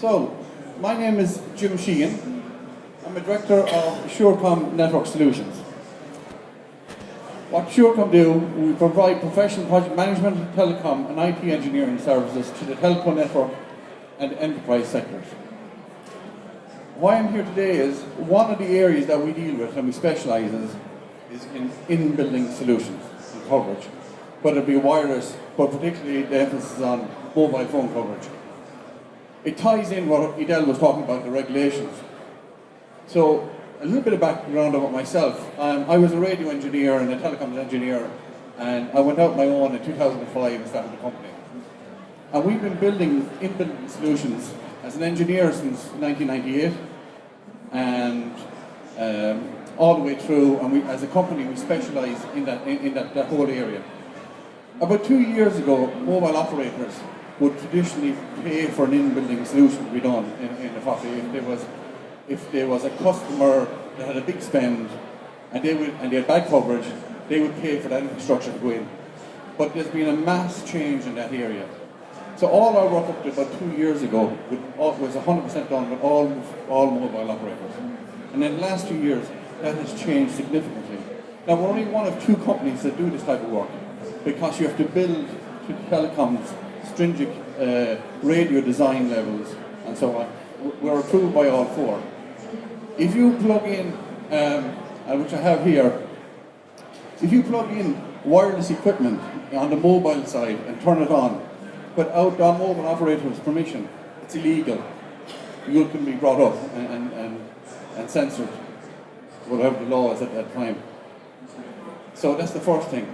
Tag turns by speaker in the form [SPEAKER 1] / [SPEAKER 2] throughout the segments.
[SPEAKER 1] So, my name is Jim Sheehan. I'm a director of Surecom Network Solutions. What Surecom do, we provide professional project management, telecom and IT engineering services to the telco network and enterprise sectors. Why I'm here today is one of the areas that we deal with and we specialise in is in building solutions and coverage, whether it be wireless, but particularly the emphasis on mobile phone coverage. It ties in what Edel was talking about, the regulations. So, a little bit of background about myself. I was a radio engineer and a telecoms engineer, and I went out on my own in 2005 and started a company. And we've been building in-building solutions as an engineer since 1998, and all the way through, and we, as a company, we specialise in that whole area. About 2 years ago, mobile operators would traditionally pay for an in-building solution to be done in the property. If there was a customer that had a big spend and they had bad coverage, they would pay for that infrastructure to go in. But there's been a mass change in that area. So all our work up to about 2 years ago was 100% done with all mobile operators. And in the last 2 years, that has changed significantly. Now we're only one of two companies that do this type of work, because you have to build to telecoms stringent radio design levels and so on. We're approved by all four. If you plug in, which I have here, if you plug in wireless equipment on the mobile side and turn it on, without the mobile operator's permission, it's illegal. You can be brought up and censored, whatever the law is at that time. So that's the first thing.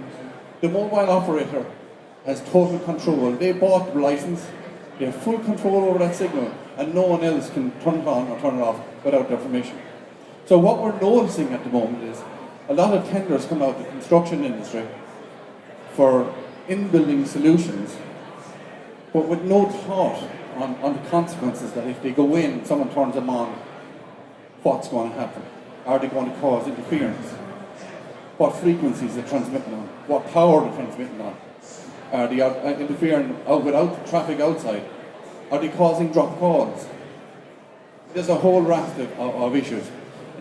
[SPEAKER 1] The mobile operator has total control. They bought the license, they have full control over that signal, and no one else can turn it on or turn it off without their permission. So what we're noticing at the moment is a lot of tenders come out of the construction industry for in-building solutions, but with no thought on the consequences that if they go in and someone turns them on, what's going to happen? Are they going to cause interference? What frequencies they're transmitting on? What power they're transmitting on? Are they interfering without traffic outside? Are they causing drop calls? There's a whole raft of issues.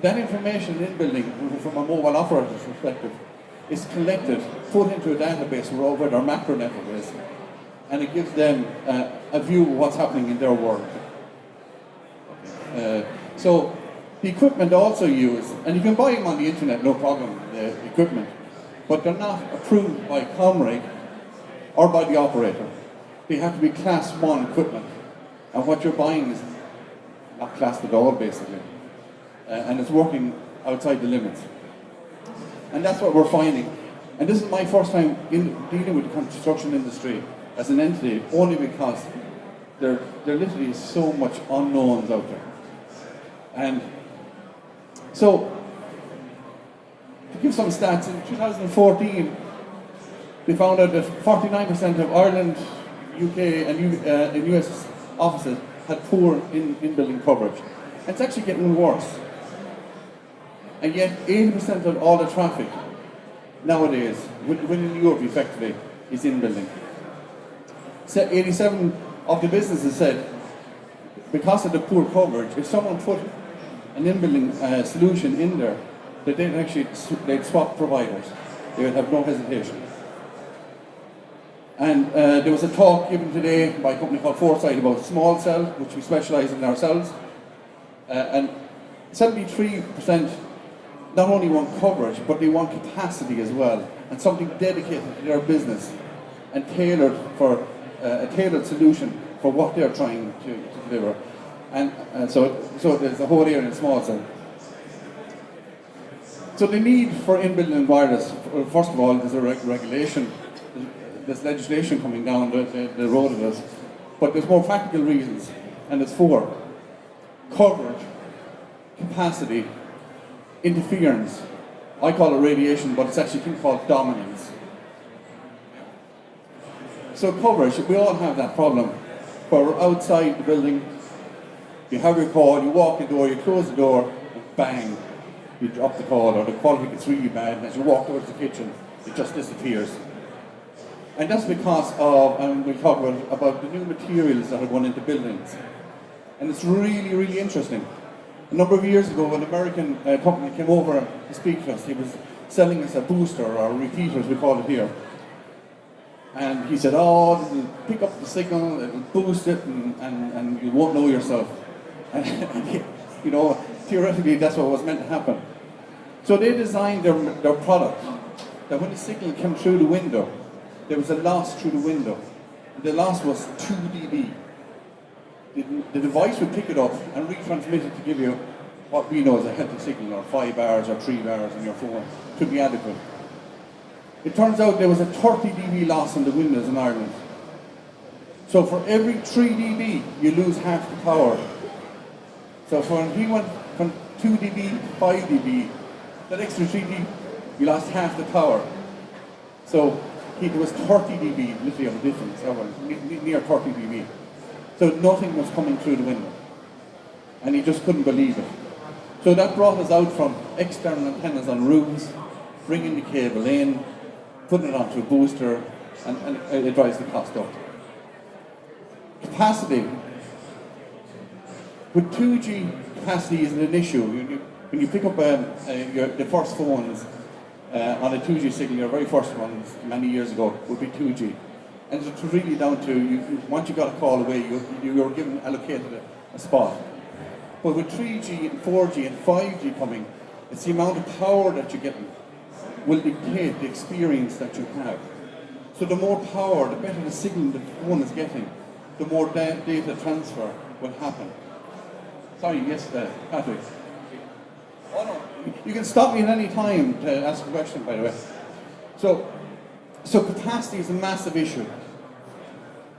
[SPEAKER 1] That information in building, from a mobile operator's perspective, is collected, put into a database where their macro network is, and it gives them a view of what's happening in their world. So the equipment also used, and you can buy them on the internet, no problem, the equipment, but they're not approved by Comreg or by the operator. They have to be class 1 equipment, and what you're buying is not classed at all, basically, and it's working outside the limits. And that's what we're finding. And this is my first time dealing with the construction industry as an entity, only because there literally is so much unknowns out there. And so, to give some stats, in 2014, they found out that 49% of Ireland, UK and US offices had poor in-building coverage. And it's actually getting worse. And yet 80% of all the traffic nowadays, within Europe effectively, is in-building. 87 of the businesses said, because of the poor coverage, if someone put an in-building solution in there, that they'd swap providers. They would have no hesitation. And there was a talk given today by a company called Foresight about small cell, which we specialise in ourselves. And 73% not only want coverage, but they want capacity as well, and something dedicated to their business and tailored for a tailored solution for what they're trying to deliver. And so there's a whole area in small cell. So the need for in-building wireless, first of all, there's a regulation. There's legislation coming down the road of us, but there's more practical reasons, and it's 4. Coverage, capacity, interference. I call it radiation, but it's actually a thing called dominance. So coverage, we all have that problem, where we're outside the building, you have your call, you walk the door, you close the door, and bang, you drop the call, or the quality gets really bad, and as you walk towards the kitchen, it just disappears. And that's because of, and we'll talk about the new materials that are going into buildings. And it's really, really interesting. A number of years ago, an American company came over to speak to us. He was selling us a booster, or a repeater as we call it here. And he said, oh, it'll pick up the signal, it'll boost it, and you won't know yourself. And you know, theoretically that's what was meant to happen. So they designed their product that when the signal came through the window, there was a loss through the window. The loss was 2 dB. The device would pick it up and retransmit it to give you what we know as a healthy signal, or 5 bars or 3 bars on your phone, to be adequate. It turns out there was a 30 dB loss on the windows in Ireland. So for every 3 dB, you lose half the power. So when he went from 2 dB to 5 dB, that extra 3 dB, you lost half the power. So there was 30 dB literally of a difference, or near 30 dB. So nothing was coming through the window. And he just couldn't believe it. So that brought us out from external antennas on roofs, bringing the cable in, putting it onto a booster, and it drives the cost up. Capacity. With 2G, capacity isn't an issue. When you pick up the first phones on a 2G signal, your very first ones many years ago would be 2G. And it's really down to, once you got a call away, you were given, allocated a spot. But with 3G and 4G and 5G coming, it's the amount of power that you're getting will dictate the experience that you have. So the more power, the better the signal the phone is getting, the more data transfer will happen. Sorry, yes, Patrick. Oh no, you can stop me at any time to ask a question, by the way. So capacity is a massive issue.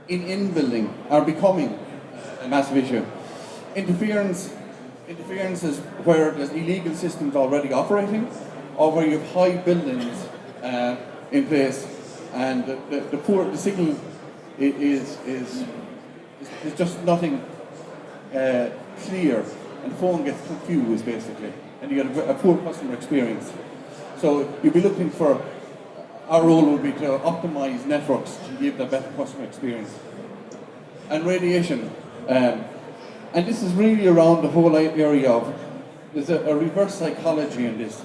[SPEAKER 1] In-building are becoming a massive issue. Interference is where there's illegal systems already operating, or where you have high buildings in place, and the signal is just nothing clear, and the phone gets confused basically, and you get a poor customer experience. So you'll be looking for, our role would be to optimize networks to give the better customer experience. And radiation, and this is really around the whole area of, there's a reverse psychology in this.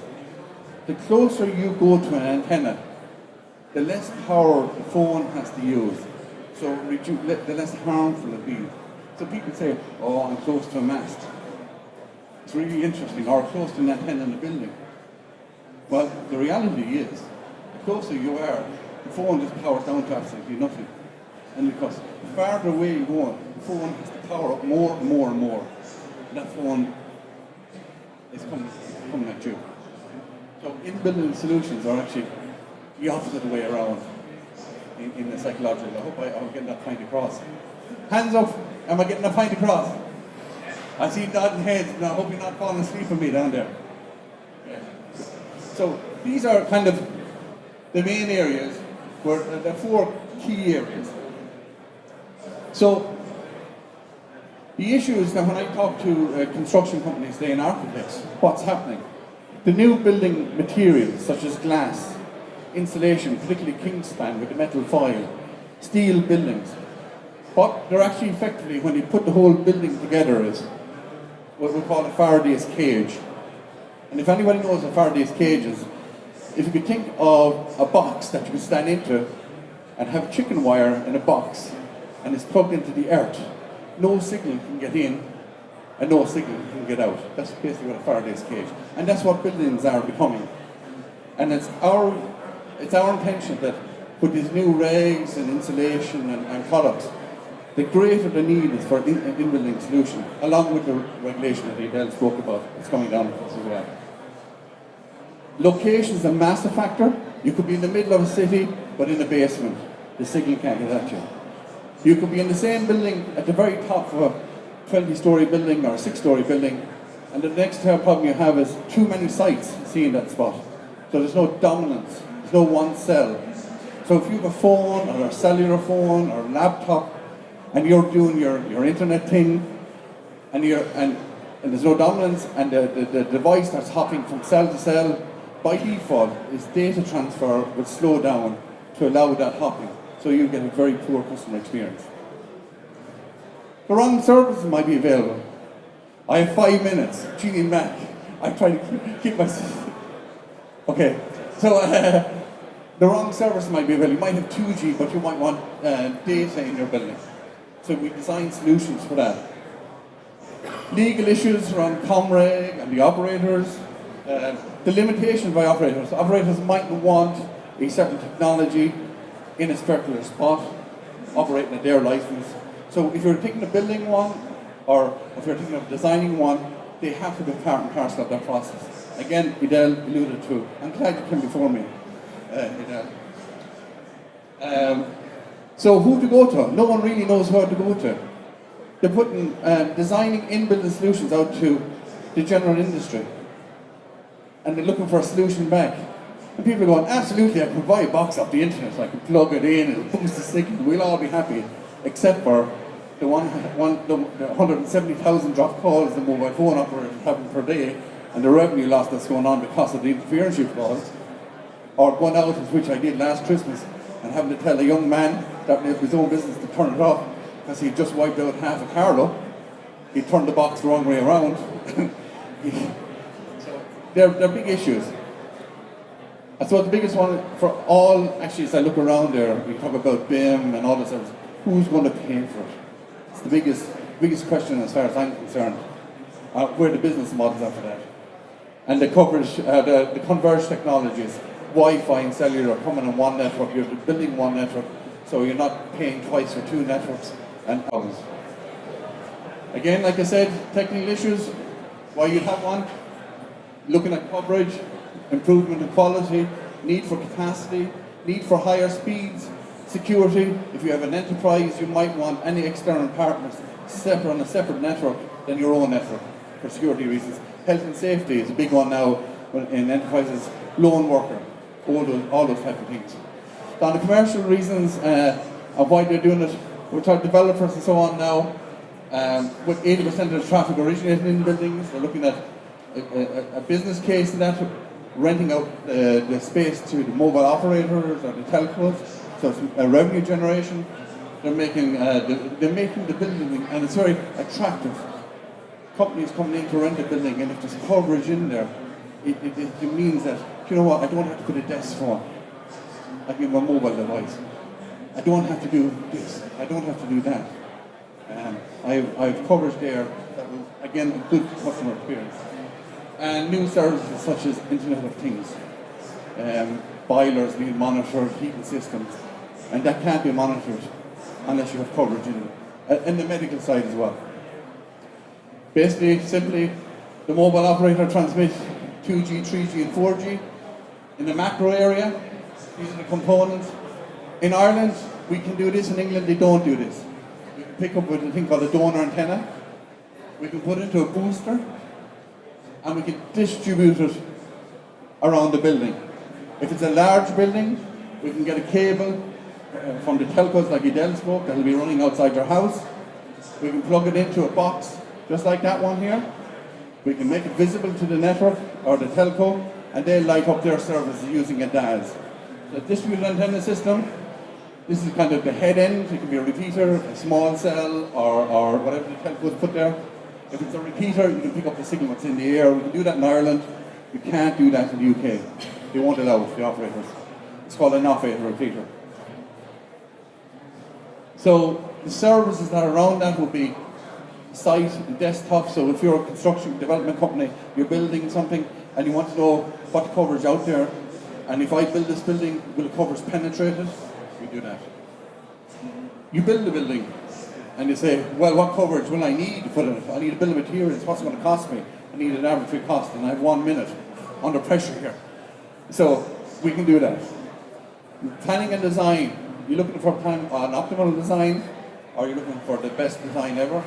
[SPEAKER 1] The closer you go to an antenna, the less power the phone has to use. So the less harmful it be. So people say, oh, I'm close to a mast. It's really interesting, or close to an antenna in a building. Well, the reality is, the closer you are, the phone just powers down to absolutely nothing. And because the farther away you go, the phone has to power up more and more and more. And that phone is coming at you. So in-building solutions are actually the opposite way around in the psychological. I hope I'm getting that point across. Hands up, am I getting that point across? I see nodding heads, and I hope you're not falling asleep on me down there. Yeah. So these are kind of the main areas, where there are 4 key areas. So the issue is that when I talk to construction companies today and architects, what's happening? The new building materials such as glass, insulation, particularly kingspan with the metal foil, steel buildings, what they're actually effectively, when you put the whole building together, is what we call a Faraday's cage. And if anybody knows what Faraday's cage is, if you could think of a box that you could stand into and have chicken wire in a box and it's plugged into the earth, no signal can get in and no signal can get out. That's basically what a Faraday's cage. And that's what buildings are becoming. And it's our intention that with these new regs and insulation and products, the greater the need is for in-building solution, along with the regulation that Adele spoke about. It's coming down as well. Location is a massive factor. You could be in the middle of a city, but in the basement. The signal can't get at you. You could be in the same building at the very top of a 20-story building or a 6-story building, and the next problem you have is too many sites seeing that spot. So there's no dominance, there's no one cell. So if you have a phone or a cellular phone or a laptop and you're doing your internet thing and there's no dominance and the device starts hopping from cell to cell, by default its data transfer will slow down to allow that hopping. So you get a very poor customer experience. The wrong services might be available. I have 5 minutes. Genie Mac. I try to keep myself. Okay, so the wrong service might be available. You might have 2G, but you might want data in your building. So we design solutions for that. Legal issues around ComReg and the operators. The limitations by operators. Operators might want a certain technology in a particular spot, operating at their license. So if you're thinking of building one, or if you're thinking of designing one, they have to be part and parcel of that process. Again, Idel alluded to. I'm glad you came before me, Idel. So who to go to? No one really knows where to go to. They're putting designing in-building solutions out to the general industry, and they're looking for a solution back. And people are going, absolutely, I can buy a box off the internet, I can plug it in and boost the signal, we'll all be happy, except for the 170,000 dropped calls the mobile phone operators having per day, and the revenue loss that's going on because of the interference you've caused, or going out, which I did last Christmas, and having to tell a young man that in his own business to turn it off, because he just wiped out half a Carlo. He turned the box the wrong way around. So they're big issues. And so the biggest one for all, actually, as I look around there, we talk about BIM and all this stuff, who's going to pay for it? It's the biggest question as far as I'm concerned. Where the business models are for that. And the coverage, the converged technologies, Wi-Fi and cellular coming on one network, you're building one network, so you're not paying twice for two networks and others. Again, like I said, technical issues, why you'd have one, looking at coverage, improvement in quality, need for capacity, need for higher speeds, security. If you have an enterprise, you might want any external partners separate on a separate network than your own network for security reasons. Health and safety is a big one now in enterprises, lone worker, all those type of things. On the commercial reasons of why they're doing it, we're talking developers and so on now, with 80% of the traffic originating in buildings. They're looking at a business case in that, renting out the space to the mobile operators or the telcos, so it's a revenue generation. They're making the building, and it's very attractive. Companies coming in to rent a building, and if there's coverage in there, it means that, you know what, I don't have to put a desk phone. I can have a mobile device. I don't have to do this. I don't have to do that. I've coverage there that was, again, a good customer experience. And new services such as Internet of Things, boilers being monitored, heating systems, and that can't be monitored unless you have coverage in it. And the medical side as well. Basically, simply, the mobile operator transmits 2G, 3G, and 4G in the macro area. These are the components. In Ireland, we can do this. In England, they don't do this. We can pick up with a thing called a donor antenna. We can put it into a booster, and we can distribute it around the building. If it's a large building, we can get a cable from the telcos like Idel spoke that'll be running outside your house. We can plug it into a box, just like that one here. We can make it visible to the network or the telco, and they'll light up their services using a DAS. The distributed antenna system, this is kind of the head end. It can be a repeater, a small cell, or whatever the telcos put there. If it's a repeater, you can pick up the signal that's in the air. We can do that in Ireland. You can't do that in the UK. They won't allow it, the operators. It's called an off-air repeater. So the services that are around that would be site and desktop. So if you're a construction development company, you're building something and you want to know what coverage out there, and if I build this building, will the coverage penetrate it? We do that. You build the building and you say, well, what coverage will I need to put in it? I need a bill of materials, what's it going to cost me? I need an arbitrary cost, and I have 1 minute under pressure here. So we can do that. Planning and design. You're looking for an optimal design, or you're looking for the best design ever.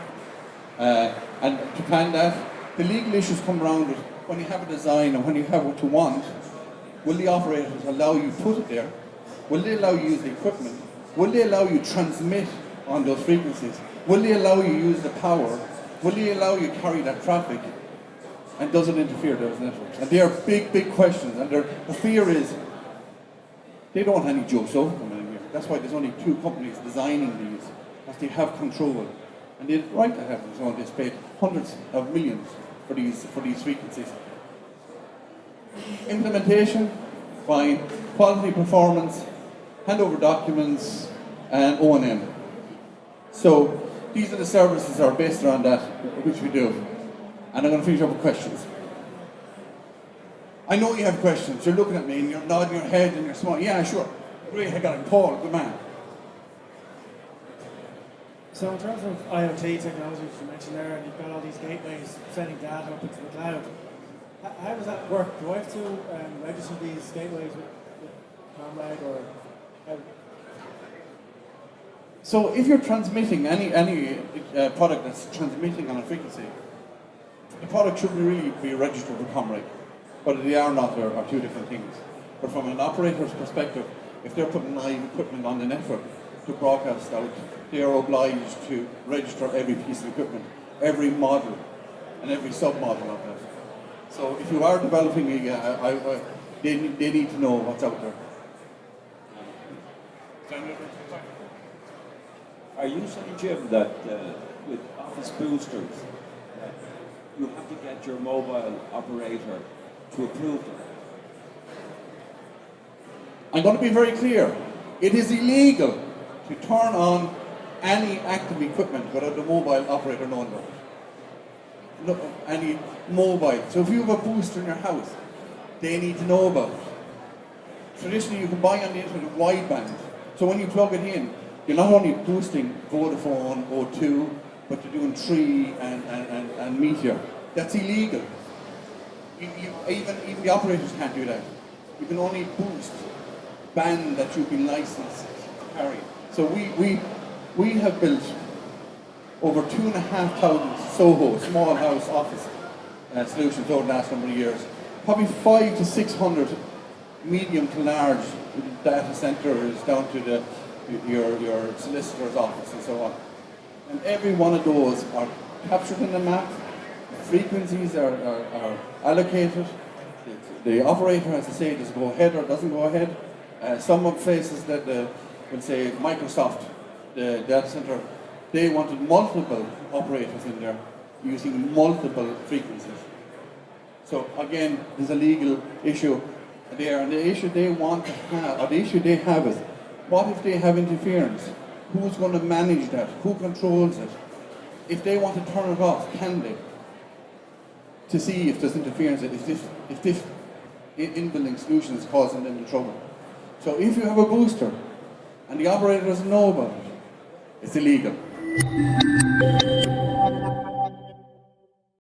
[SPEAKER 1] And to plan that, the legal issues come around with when you have a design and when you have what you want, will the operators allow you to put it there? Will they allow you to use the equipment? Will they allow you to transmit on those frequencies? Will they allow you to use the power? Will they allow you to carry that traffic? And does it interfere with those networks? And they are big, big questions. And the fear is, they don't have any Joe So coming in here. That's why there's only 2 companies designing these, because they have control. And they had the right to have them, so they paid hundreds of millions for these frequencies. Implementation, fine. Quality performance, handover documents, and O&M. So these are the services that are based around that, which we do. And I'm going to finish up with questions. I know you have questions. You're looking at me and you're nodding your head and you're smiling. Yeah, sure. Great, I got it. Paul, good man.
[SPEAKER 2] So in terms of IoT technology, which you mentioned there, and you've got all these gateways sending data up into the cloud, how does that work? Do I have to register these gateways with Comrade, or how?
[SPEAKER 1] So if you're transmitting any product that's transmitting on a frequency, the product shouldn't really be registered with Comrade. Whether they are or not are two different things. But from an operator's perspective, if they're putting live equipment on the network to broadcast out, they are obliged to register every piece of equipment, every model, and every sub-model of that. So if you are developing they need to know what's out there.
[SPEAKER 3] Are you saying, Jim, that with office boosters, that you have to get your mobile operator to approve them?
[SPEAKER 1] I'm going to be very clear. It is illegal to turn on any active equipment without the mobile operator knowing about it. No, any mobile. So if you have a booster in your house, they need to know about it. Traditionally, you can buy on the internet a wideband. So when you plug it in, you're not only boosting Vodafone, O2, but you're doing 3 and Meteor. That's illegal. Even the operators can't do that. You can only boost band that you've been licensed to carry. So we have built over 2,500 SOHO, small house office solutions over the last number of years. Probably 500 to 600 medium to large data centers down to your solicitor's office and so on. And every one of those are captured in the map. Frequencies are allocated. The operator has to say does it go ahead or doesn't go ahead. Some of places that will say Microsoft, the data center, they wanted multiple operators in there using multiple frequencies. So again, there's a legal issue there, and the issue they want to have, or the issue they have is, what if they have interference? Who's going to manage that? Who controls it? If they want to turn it off, can they? To see if there's interference, if this in-building solution is causing them trouble. So if you have a booster and the operator doesn't know about it, it's illegal.